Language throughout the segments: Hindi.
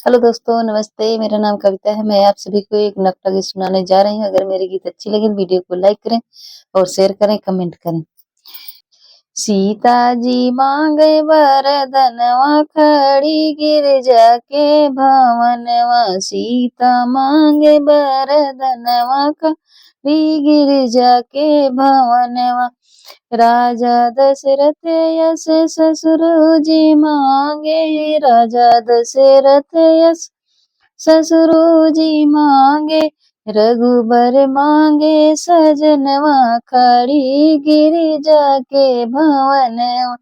हेलो दोस्तों, नमस्ते। मेरा नाम कविता है। मैं आप सभी को एक नक्ता गीत सुनाने जा रही हूँ। अगर मेरी गीत अच्छी लगे वीडियो को लाइक करें और शेयर करें, कमेंट करें। सीता जी मांगे वरदनवा खड़ी गिरजा के भवनवा। सीता मांगे वरदनवा खड़ी गिरजा के भवनवा। राजा दशरथ यस ससुर जी मांगे। राजा दशरथ यस ससुर जी मांगे। रघुबर मांगे सजनवा खड़ी गिरिजा के भवनवा।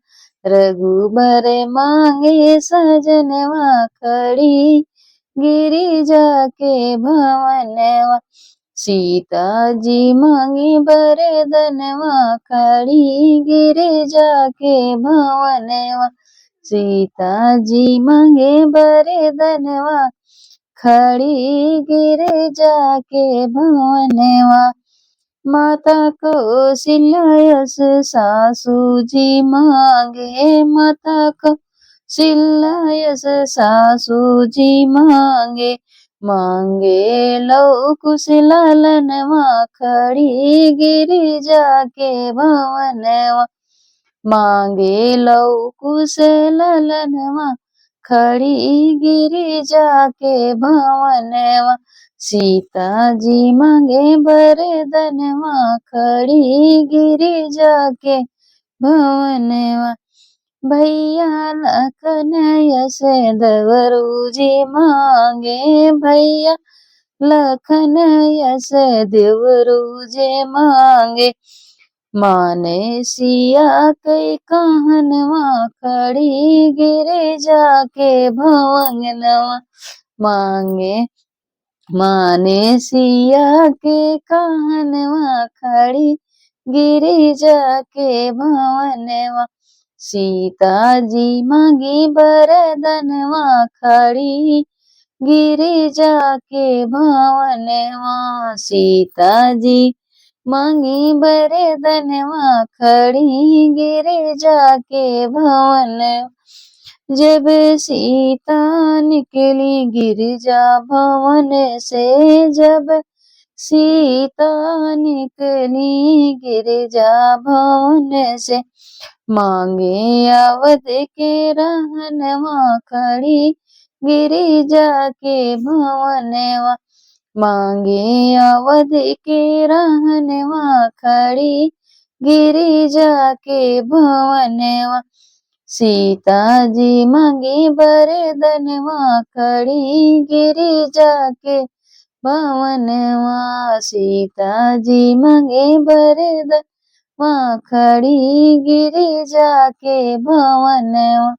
रघुबर मांगे सजनवा खड़ी गिरिजा के भवनवा। सीता जी मांगी वरदनवा खड़ी गिरिजा के भवनवा। सीता जी मांगे वरदनवा खड़ी गिरिजा के भवनवा। माता कौशल्या यस सासू जी मांगे। माता कौशल्या यस सासू जी मांगे। मांगे लव कुश लालनवा खड़ी गिरिजा के भवनवा। मांगे लव कुश लालनवा खड़ी गिरिजा के भवनवा। सीता जी मांगे वरदनवा खड़ी गिरिजा के भवनवा। भैया लखन यस देवरू जी मांगे। भैया लखन यस देवरू जी मांगे। माने सिया कई कहनवा खड़ी गिरिजा के भवनवा। मांगे माने सिया के कहनवा खड़ी गिरिजा के भवनवा। सीता जी मांगी वरदनवा खड़ी गिरिजा के भवनवा। सीता जी मांगी वरदनवा खड़ी गिरिजा के भवनवा। जब सीता निकली गिरिजा भवन से। जब सीता निकली गिरिजा भवन से। मांगे अवध के रहनवा खड़ी गिरिजा के भवनवा। मांगे अवध के रहनवा खड़ी गिरिजा के भवनवा। सीता जी मांगी वरदनवा खड़ी गिरिजा के भवनवा। सीता जी मांगे वरदनवा खड़ी गिरिजा के भवनवा।